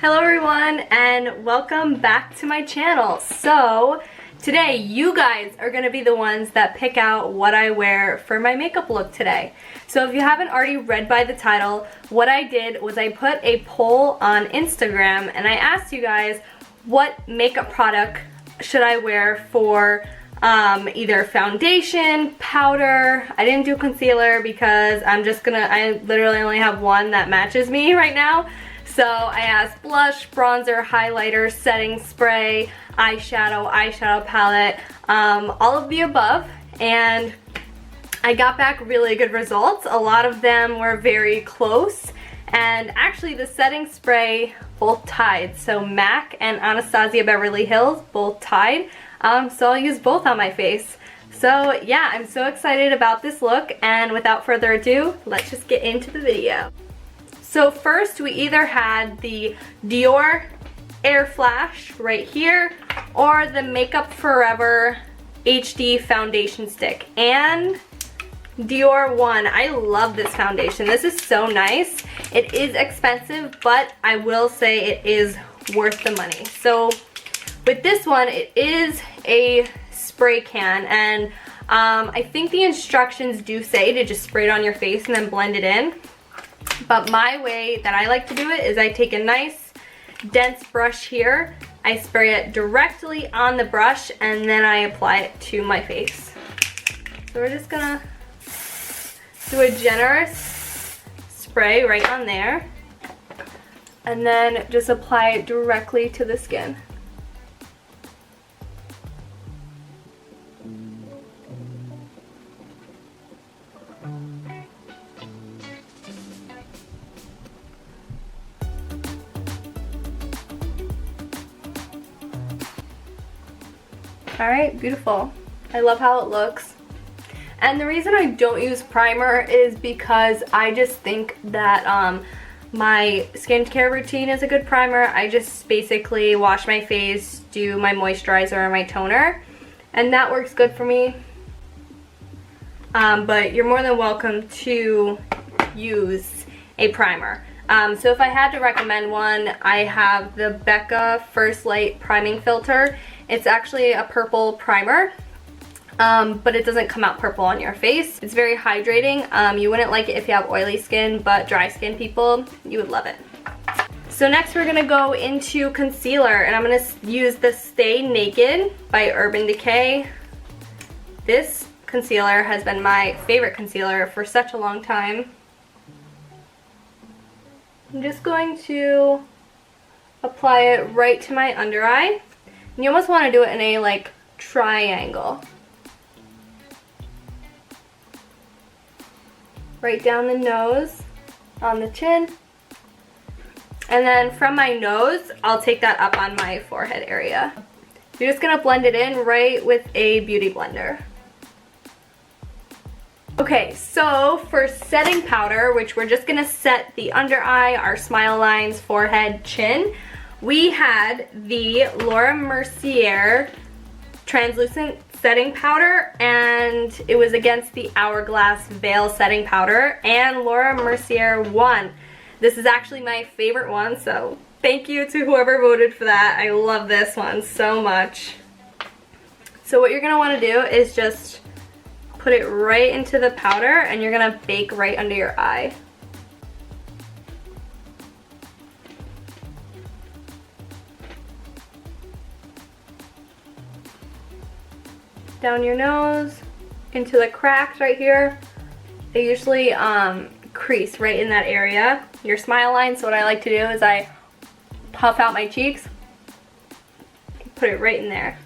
Hello everyone and welcome back to my channel. So today you guys are going to be the ones that pick out what I wear for my makeup look today. So if you haven't already read by the title, what I did was I put a poll on Instagram and I asked you guys what makeup product should I wear for either foundation, powder. I didn't do concealer because I literally only have one that matches me right now. So I asked blush, bronzer, highlighter, setting spray, eyeshadow palette, all of the above, and I got back really good results. A lot of them were very close, and actually the setting spray both tied. So MAC and Anastasia Beverly Hills both tied, so I'll use both on my face. So yeah, I'm so excited about this look, and without further ado, let's just get into the video. So first we either had the Dior Air Flash right here or the Makeup Forever HD foundation stick, and Dior One. I love this foundation. This is so nice. It is expensive, but I will say it is worth the money. So with this one, it is a spray can, and I think the instructions do say to just spray it on your face and then blend it in. But my way that I like to do it is I take a nice dense brush here, I spray it directly on the brush, and then I apply it to my face. So we're just gonna do a generous spray right on there, and then just apply it directly to the skin. Alright, beautiful. I love how it looks. And the reason I don't use primer is because I just think that my skincare routine is a good primer. I just basically wash my face, do my moisturizer and my toner, and that works good for me. But you're more than welcome to use a primer. So if I had to recommend one, I have the Becca First Light Priming Filter. It's actually a purple primer, but it doesn't come out purple on your face. It's very hydrating. You wouldn't like it if you have oily skin, but dry skin people, you would love it. So next we're gonna go into concealer, and I'm gonna use the Stay Naked by Urban Decay. This concealer has been my favorite concealer for such a long time. I'm just going to apply it right to my under eye. And you almost want to do it in a like triangle. Right down the nose, on the chin. And then from my nose, I'll take that up on my forehead area. You're just going to blend it in right with a beauty blender. Okay, so for setting powder, which we're just gonna set the under eye, our smile lines, forehead, chin, we had the Laura Mercier translucent setting powder, and it was against the Hourglass Veil setting powder and Laura Mercier One. This is actually my favorite one, so thank you to whoever voted for that. I love this one so much. So what you're gonna wanna do is just put it right into the powder, and you're gonna bake right under your eye. Down your nose, into the cracks right here. They usually crease right in that area. Your smile line, so what I like to do is I puff out my cheeks, put it right in there.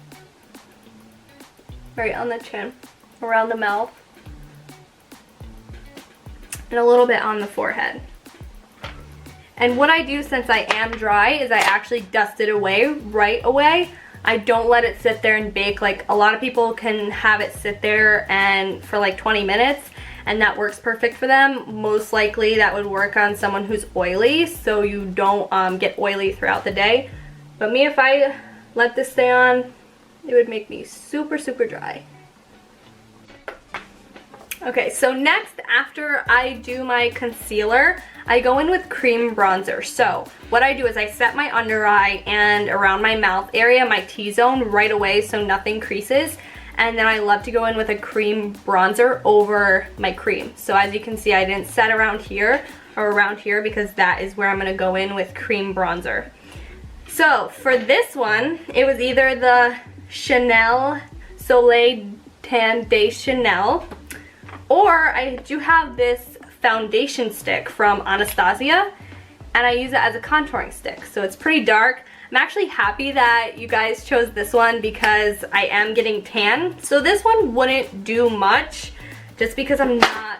Right on the chin, around the mouth, and a little bit on the forehead. And what I do, since I am dry, is I actually dust it away right away. I don't let it sit there and bake. Like a lot of people can have it sit there and for like 20 minutes, and that works perfect for them. Most likely that would work on someone who's oily, so you don't get oily throughout the day. But me, if I let this stay on, it would make me super dry. Okay, so next, after I do my concealer, I go in with cream bronzer. So what I do is I set my under eye and around my mouth area, my T-zone, right away so nothing creases. And then I love to go in with a cream bronzer over my cream. So as you can see, I didn't set around here or around here because that is where I'm gonna go in with cream bronzer. So for this one, it was either the Chanel Soleil Tan de Chanel, or I do have this foundation stick from Anastasia, and I use it as a contouring stick. So it's pretty dark. I'm actually happy that you guys chose this one because I am getting tan. So this one wouldn't do much just because I'm not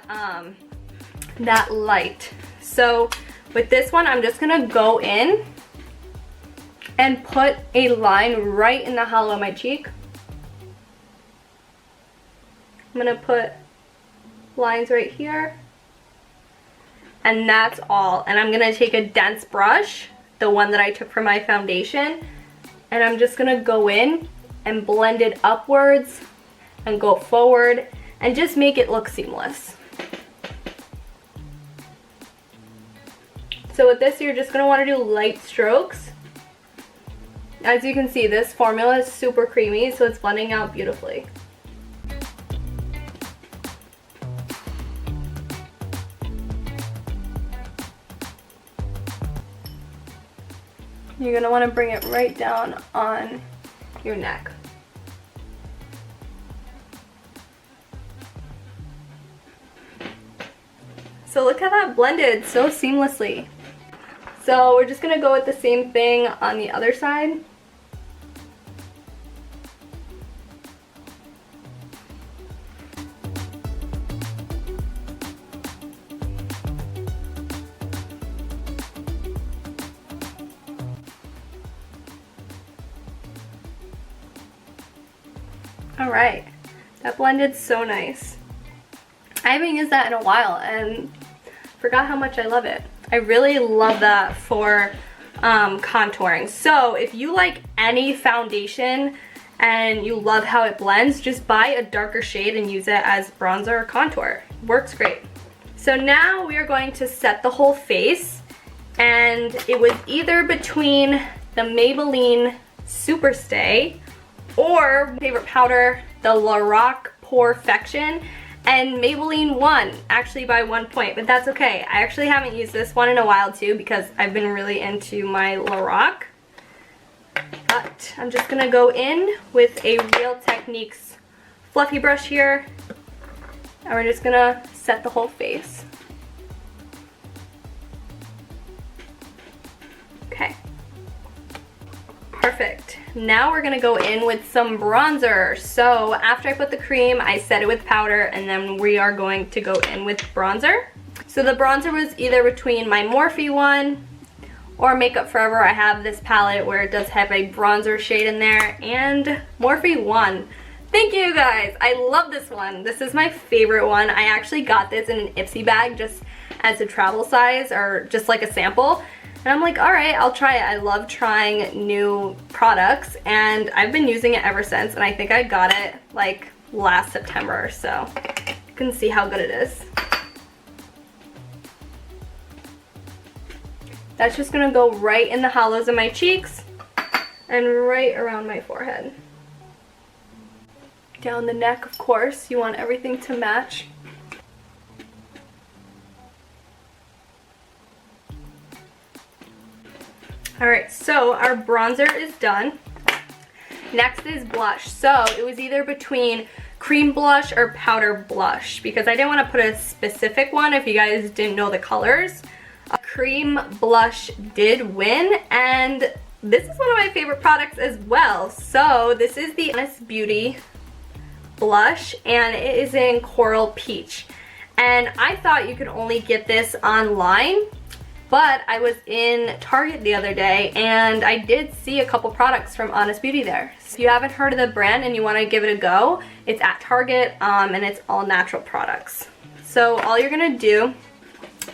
that light. So with this one, I'm just gonna go in and put a line right in the hollow of my cheek. I'm gonna put lines right here. And that's all. And I'm gonna take a dense brush, the one that I took for my foundation, and I'm just gonna go in and blend it upwards and go forward and just make it look seamless. So with this, you're just gonna wanna do light strokes. As you can see, this formula is super creamy, so it's blending out beautifully. You're gonna wanna bring it right down on your neck. So look how that blended so seamlessly. So we're just gonna go with the same thing on the other side. All right, that blended so nice. I haven't used that in a while and forgot how much I love it. I really love that for contouring. So if you like any foundation and you love how it blends, just buy a darker shade and use it as bronzer or contour. Works great. So now we are going to set the whole face, and it was either between the Maybelline Superstay or my favorite powder, the Lorac Porefection, and Maybelline won, actually by 1 point, but that's okay. I actually haven't used this one in a while too because I've been really into my Lorac. But I'm just gonna go in with a Real Techniques fluffy brush here, and we're just gonna set the whole face. Okay. Perfect. Now we're gonna go in with some bronzer. So after I put the cream, I set it with powder, and then we are going to go in with bronzer. So the bronzer was either between my Morphe one or Makeup Forever. I have this palette where it does have a bronzer shade in there, and Morphe won. Thank you guys. I love this one. This is my favorite one. I actually got this in an Ipsy bag just as a travel size or just like a sample. And I'm like, all right, I'll try it. I love trying new products, and I've been using it ever since, and I think I got it like last September, so you can see how good it is. That's just gonna go right in the hollows of my cheeks and right around my forehead. Down the neck, of course, you want everything to match. Alright, so our bronzer is done. Next is blush. So it was either between cream blush or powder blush because I didn't want to put a specific one if you guys didn't know the colors. Cream blush did win, and this is one of my favorite products as well. So this is the Honest Beauty blush, and it is in Coral Peach. And I thought you could only get this online, but I was in Target the other day and I did see a couple products from Honest Beauty there. So if you haven't heard of the brand and you want to give it a go, it's at Target, and it's all natural products. So all you're gonna do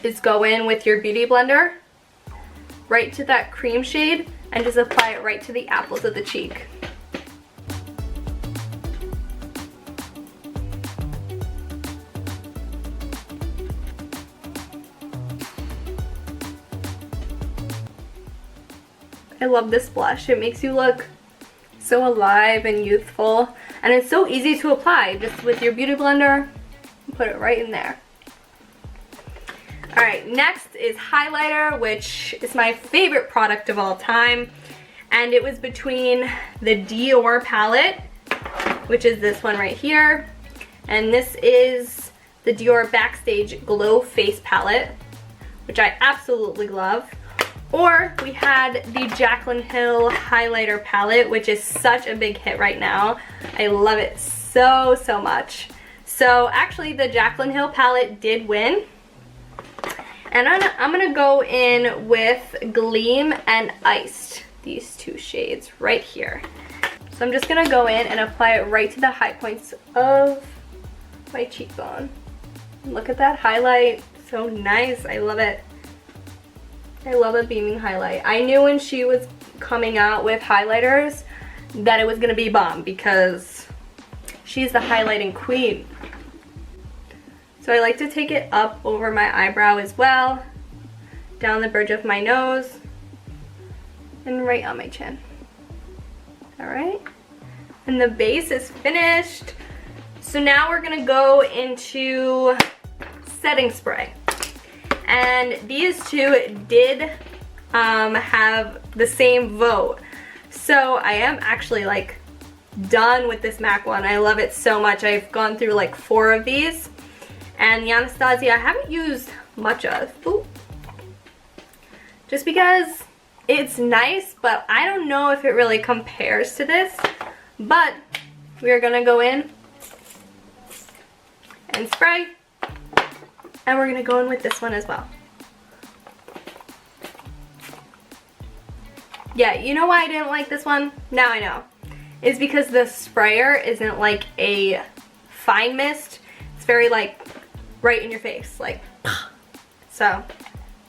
is go in with your beauty blender right to that cream shade and just apply it right to the apples of the cheek. I love this blush. It makes you look so alive and youthful, and it's so easy to apply. Just with your beauty blender, put it right in there. Alright, next is highlighter, which is my favorite product of all time. And it was between the Dior palette, which is this one right here. And this is the Dior Backstage Glow Face palette, which I absolutely love. Or we had the Jaclyn Hill highlighter palette, which is such a big hit right now. I love it so, so much. So actually the Jaclyn Hill palette did win. And I'm gonna go in with Gleam and Iced, these two shades right here. So I'm just gonna go in and apply it right to the high points of my cheekbone. Look at that highlight, so nice, I love it. I love a beaming highlight. I knew when she was coming out with highlighters that it was gonna be bomb because she's the highlighting queen. So I like to take it up over my eyebrow as well, down the bridge of my nose, and right on my chin. Alright, and the base is finished. So now we're gonna go into setting spray. And these two did have the same vote. So I am actually like done with this MAC one. I love it so much. I've gone through like 4 of these. And the Anastasia I haven't used much of. Ooh. Just because it's nice, but I don't know if it really compares to this. But we're gonna go in and spray. And we're gonna go in with this one as well. Yeah, you know why I didn't like this one? Now I know. It's because the sprayer isn't like a fine mist. It's very like right in your face, like, so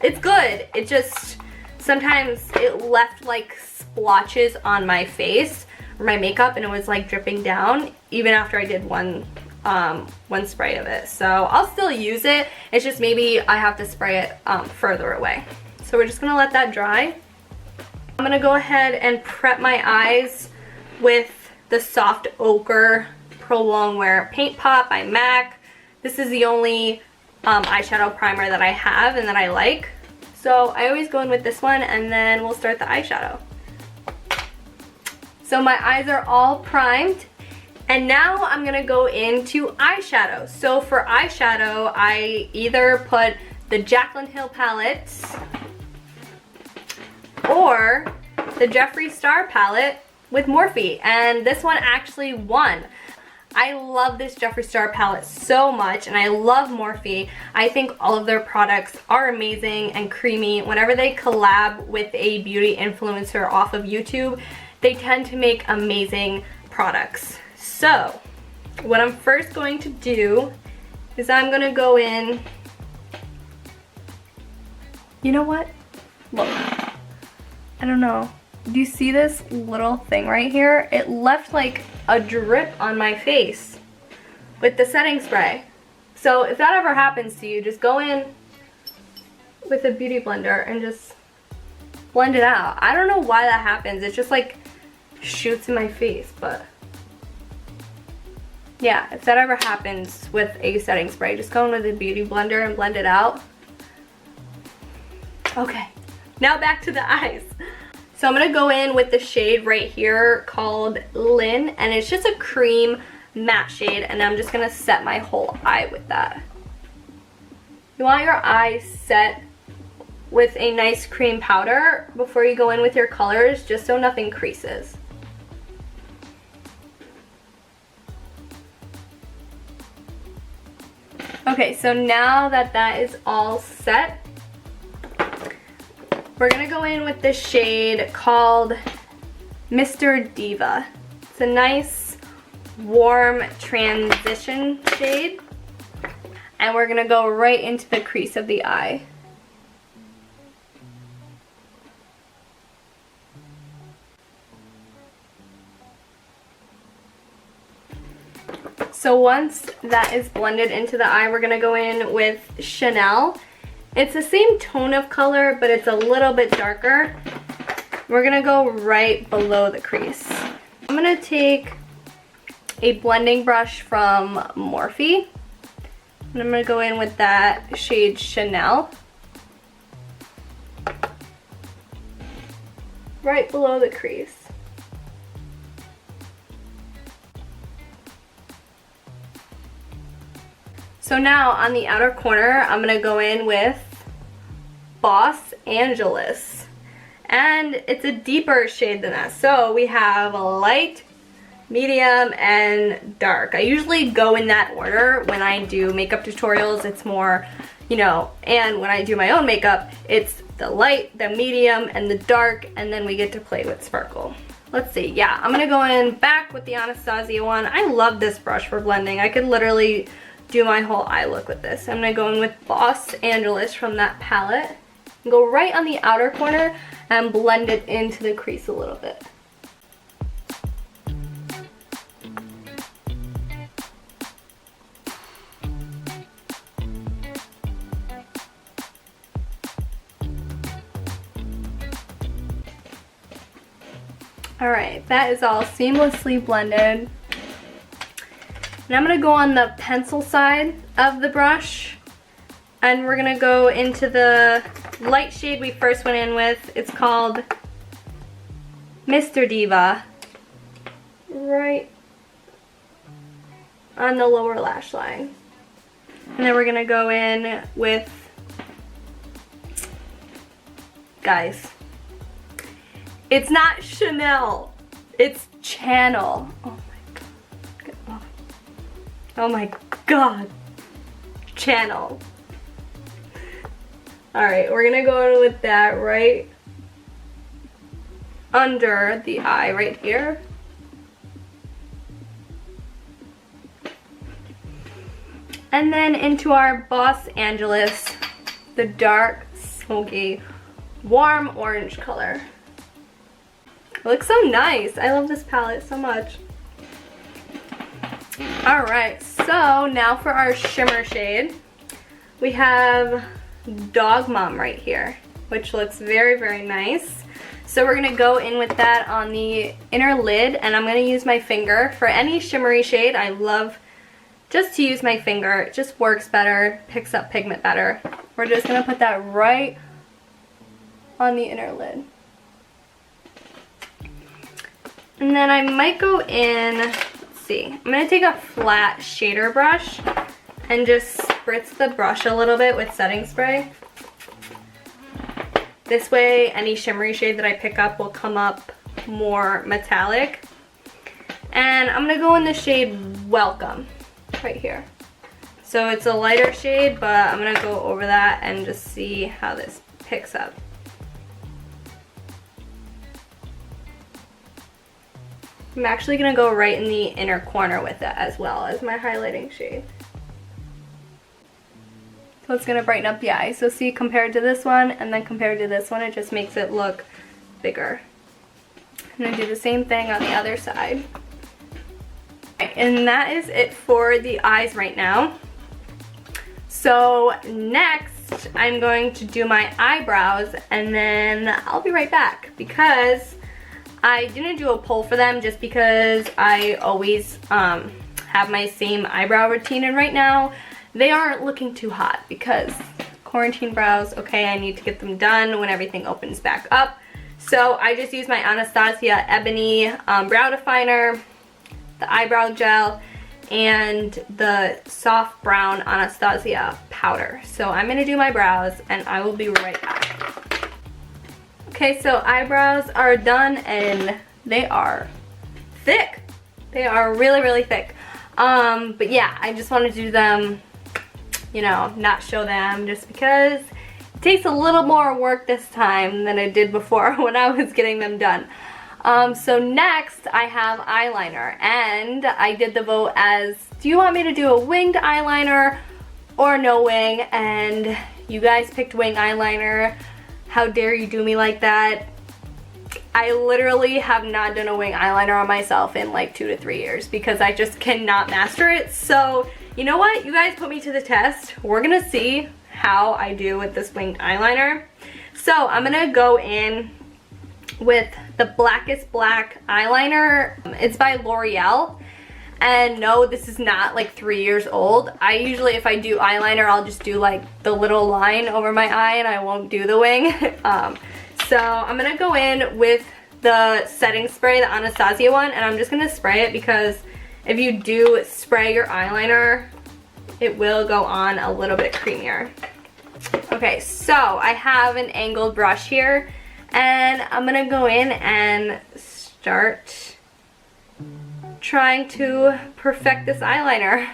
it's good. It just, sometimes it left like splotches on my face or my makeup, and it was like dripping down even after I did one spray of it. So I'll still use it. It's just maybe I have to spray it further away. So we're just gonna let that dry. I'm gonna go ahead and prep my eyes with the Soft Ochre Pro Longwear Paint Pot by MAC. This is the only eyeshadow primer that I have and that I like. So I always go in with this one, and then we'll start the eyeshadow. So my eyes are all primed, and now I'm gonna go into eyeshadow. So for eyeshadow, I either put the Jaclyn Hill palette or the Jeffree Star palette with Morphe, and this one actually won. I love this Jeffree Star palette so much, and I love Morphe. I think all of their products are amazing and creamy. Whenever they collab with a beauty influencer off of YouTube, they tend to make amazing products. So what I'm first going to do is I'm gonna go in, you know what? Look, I don't know. Do you see this little thing right here? It left like a drip on my face with the setting spray. So if that ever happens to you, just go in with a beauty blender and just blend it out. I don't know why that happens. It just like shoots in my face, but yeah, if that ever happens with a setting spray, just go in with a beauty blender and blend it out. Okay, now back to the eyes. So I'm gonna go in with the shade right here called Lynn, and it's just a cream matte shade, and I'm just gonna set my whole eye with that. You want your eyes set with a nice cream powder before you go in with your colors, just so nothing creases. Okay, so now that that is all set, we're gonna go in with this shade called Mr. Diva. It's a nice, warm transition shade. And we're gonna go right into the crease of the eye. So once that is blended into the eye, we're gonna go in with Chanel. It's the same tone of color, but it's a little bit darker. We're gonna go right below the crease. I'm gonna take a blending brush from Morphe, and I'm gonna go in with that shade Chanel. Right below the crease. So now on the outer corner, I'm gonna go in with Boss Angeles. And it's a deeper shade than that. So we have a light, medium, and dark. I usually go in that order when I do makeup tutorials. It's more, you know, and when I do my own makeup, it's the light, the medium, and the dark, and then we get to play with sparkle. Let's see, yeah, I'm gonna go in back with the Anastasia one. I love this brush for blending. I could literally do my whole eye look with this. I'm gonna go in with Boss Angeles from that palette and go right on the outer corner and blend it into the crease a little bit. All right, that is all seamlessly blended. And I'm gonna go on the pencil side of the brush, and we're gonna go into the light shade we first went in with. It's called Mr. Diva, right on the lower lash line. And then we're gonna go in with, guys, it's not Chanel, it's Channel. Oh my god. Channel. Alright, we're gonna go in with that right under the eye, right here. And then into our Boss Angeles, the dark, smoky, warm orange color. It looks so nice. I love this palette so much. Alright, so now for our shimmer shade, we have Dog Mom right here, which looks very, very nice. So we're going to go in with that on the inner lid, and I'm going to use my finger. For any shimmery shade, I love just to use my finger. It just works better, picks up pigment better. We're just going to put that right on the inner lid. And then I might go in, I'm gonna take a flat shader brush and just spritz the brush a little bit with setting spray. This way any shimmery shade that I pick up will come up more metallic. And I'm gonna go in the shade Welcome right here. So it's a lighter shade, but I'm gonna go over that and just see how this picks up. I'm actually going to go right in the inner corner with it as well as my highlighting shade. So it's going to brighten up the eye. So see, compared to this one and then compared to this one, it just makes it look bigger. I'm going to do the same thing on the other side. And that is it for the eyes right now. So next, I'm going to do my eyebrows, and then I'll be right back because I didn't do a poll for them just because I always have my same eyebrow routine, and right now they aren't looking too hot because quarantine brows, okay, I need to get them done when everything opens back up. So I just use my Anastasia Ebony brow definer, the eyebrow gel, and the soft brown Anastasia powder. So I'm going to do my brows and I will be right back. Okay, so eyebrows are done and they are thick. They are really, really thick. But yeah, I just wanted to do them, you know, not show them just because it takes a little more work this time than it did before when I was getting them done. So next I have eyeliner, and I did the vote as, do you want me to do a winged eyeliner or no wing? And you guys picked wing eyeliner. How dare you do me like that? I literally have not done a wing eyeliner on myself in like 2 to 3 years because I just cannot master it. So you know what? You guys put me to the test. We're gonna see how I do with this winged eyeliner. So I'm gonna go in with the Blackest Black eyeliner. It's by L'Oreal. And no, this is not like 3 years old. I usually, if I do eyeliner, I'll just do like the little line over my eye and I won't do the wing. So I'm gonna go in with the setting spray, the Anastasia one, and I'm just gonna spray it because if you do spray your eyeliner, it will go on a little bit creamier. Okay, so I have an angled brush here and I'm gonna go in and start trying to perfect this eyeliner.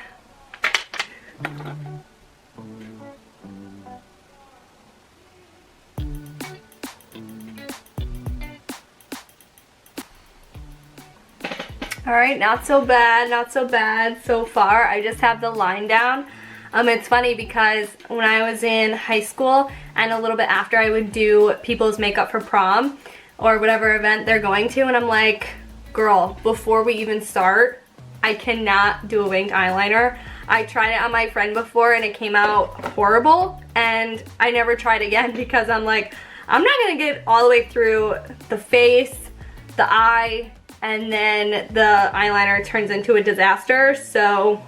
Alright, not so bad so far. I just have the line down. It's funny because when I was in high school and a little bit after, I would do people's makeup for prom or whatever event they're going to, and I'm like, girl, before we even start, I cannot do a winged eyeliner. I tried it on my friend before and it came out horrible, and I never tried again because I'm like, I'm not gonna get all the way through the face, the eye, and then the eyeliner turns into a disaster, so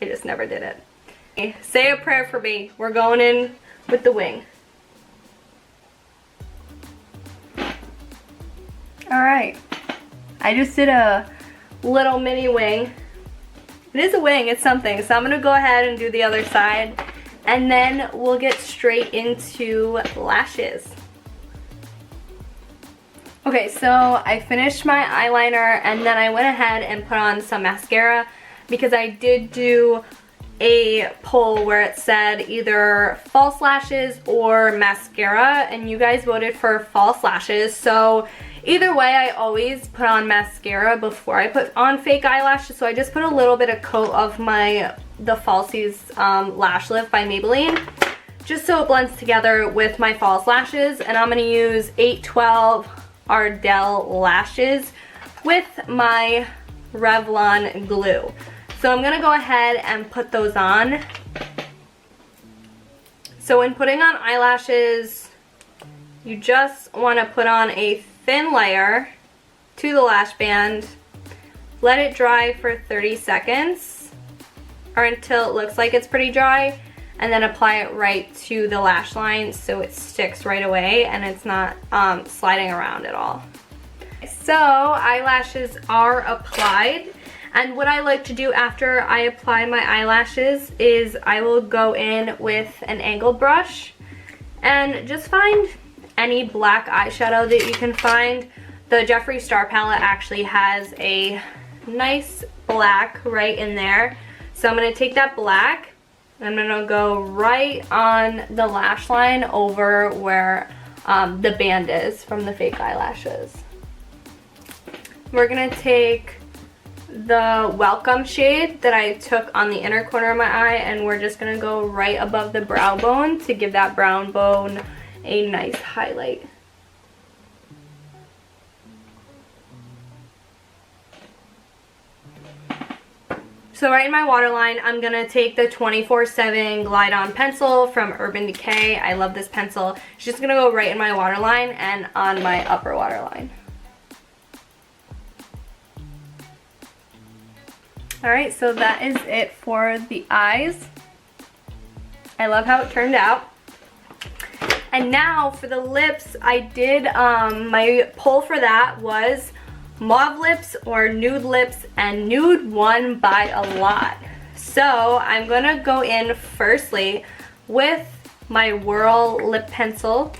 I just never did it. Okay, say a prayer for me. We're going in with the wing. Alright. I just did a little mini wing. It is a wing, it's something. So I'm gonna go ahead and do the other side, and then we'll get straight into lashes. Okay, so I finished my eyeliner and then I went ahead and put on some mascara because I did do a poll where it said either false lashes or mascara, and you guys voted for false lashes. So either way, I always put on mascara before I put on fake eyelashes, so I just put a little bit of coat of the Falsies Lash Lift by Maybelline, just so it blends together with my false lashes. And I'm going to use 812 Ardell lashes with my Revlon glue. So I'm going to go ahead and put those on. So when putting on eyelashes, you just want to put on a thin layer to the lash band, let it dry for 30 seconds or until it looks like it's pretty dry, and then apply it right to the lash line so it sticks right away and it's not sliding around at all. So eyelashes are applied, and what I like to do after I apply my eyelashes is I will go in with an angled brush and just find any black eyeshadow that you can find. The Jeffree Star palette actually has a nice black right in there. So I'm going to take that black, I'm going to go right on the lash line over where the band is from the fake eyelashes. We're going to take the Welcome shade that I took on the inner corner of my eye, and we're just going to go right above the brow bone to give that brown bone a nice highlight. So right in my waterline, I'm going to take the 24/7 Glide On pencil from Urban Decay. I love this pencil. It's just going to go right in my waterline and on my upper waterline. Alright, so that is it for the eyes. I love how it turned out. And now for the lips, I did, my poll for that was mauve lips or nude lips, and nude won by a lot. So I'm going to go in firstly with my Whirl lip pencil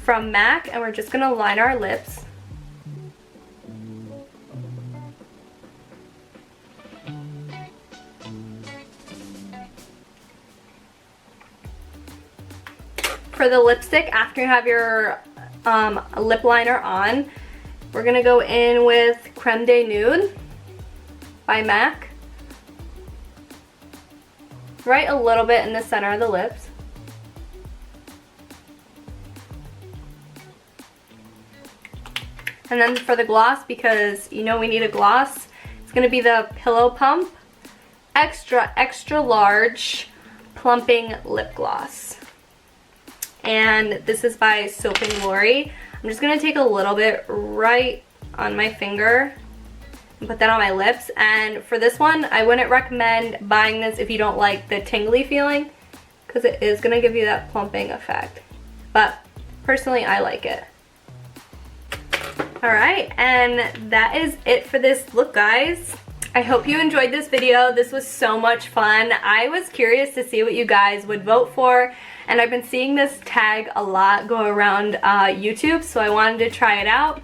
from MAC, and we're just going to line our lips. For the lipstick, after you have your lip liner on, we're going to go in with Creme de Nude by MAC. Right a little bit in the center of the lips. And then for the gloss, because you know we need a gloss, it's going to be the Pillow Pump Extra Extra Large Plumping Lip Gloss. And this is by Soap & Glory. I'm just gonna take a little bit right on my finger and put that on my lips. And for this one, I wouldn't recommend buying this if you don't like the tingly feeling, because it is gonna give you that plumping effect. But personally, I like it. Alright, and that is it for this look, guys. I hope you enjoyed this video. This was so much fun. I was curious to see what you guys would vote for, and I've been seeing this tag a lot go around YouTube, so I wanted to try it out.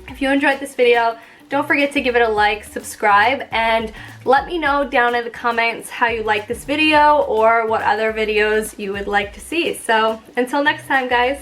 If you enjoyed this video, don't forget to give it a like, subscribe, and let me know down in the comments how you like this video or what other videos you would like to see. So until next time, guys.